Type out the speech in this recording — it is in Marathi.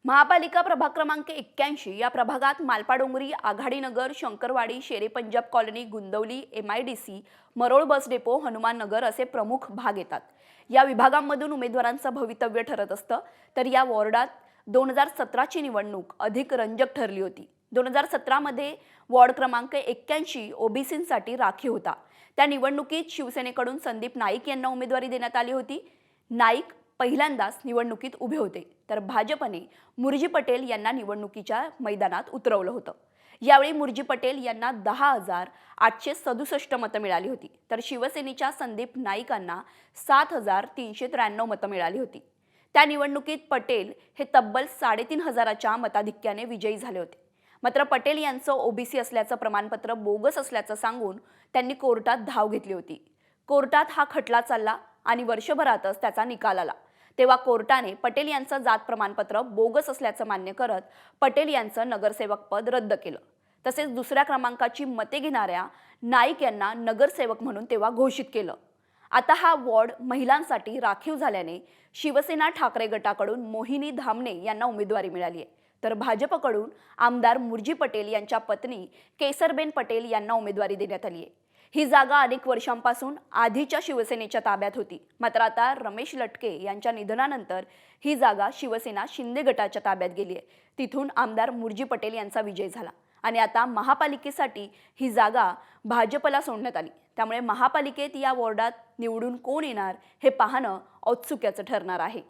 महापालिका प्रभाग क्रमांक 81 या प्रभागात मालपाडोंगरी, Aghadinagar, Shankarwadi, Shere Punjab colony, Gundavali, MIDC, Marol bus depot, Hanuman Nagar असे प्रमुख भाग येतात। या विभागांमधून उमेदवारांचं भवितव्य ठरत असतं। तर या वॉर्डात 2017 ची निवडणूक अधिक रंजक ठरली होती। 2017 मध्ये वॉर्ड क्रमांक 81 ओबीसींसाठी राखीव होता। त्या निवडणुकीत शिवसेनेकडून संदीप नाईक यांना उमेदवारी देण्यात आली होती। नाईक पहिल्यांदाच निवडणुकीत उभे होते, तर भाजपने मुरजी पटेल यांना निवडणुकीच्या मैदानात उतरवलं होतं। यावेळी मुरजी पटेल यांना 10,867 मतं मिळाली होती, तर शिवसेनेच्या संदीप नाईकांना 7,393 मतं मिळाली होती। त्या निवडणुकीत पटेल हे तब्बल 3,500च्या मताधिक्याने विजयी झाले होते। मात्र पटेल यांचं ओबीसी असल्याचं प्रमाणपत्र बोगस असल्याचं सांगून त्यांनी कोर्टात धाव घेतली होती। कोर्टात हा खटला चालला आणि वर्षभरातच त्याचा निकाल आला। तेव्हा कोर्टाने पटेल यांचं जात प्रमाणपत्र बोगस असल्याचं मान्य करत पटेल यांचं नगरसेवक पद रद्द केलं। तसेच दुसऱ्या क्रमांकाची मते घेणाऱ्या नाईक यांना नगरसेवक म्हणून तेव्हा घोषित केलं। आता हा वॉर्ड महिलांसाठी राखीव झाल्याने शिवसेना ठाकरे गटाकडून मोहिनी धामणे यांना उमेदवारी मिळाली आहे, तर भाजपकडून आमदार मुरजी पटेल यांच्या पत्नी केसरबेन पटेल यांना उमेदवारी देण्यात आली आहे। ही जागा अनेक वर्षांपासून आधीच्या शिवसेनेच्या ताब्यात होती, मात्र आता रमेश लटके यांच्या निधनानंतर ही जागा शिवसेना शिंदे गटाच्या ताब्यात गेली आहे। तिथून आमदार मुरजी पटेल यांचा विजय झाला आणि आता महापालिकेसाठी ही जागा भाजपला सोडण्यात आली। त्यामुळे महापालिकेत या वॉर्डात निवडून कोण येणार हे पाहणं औत्सुक्याचं ठरणार आहे।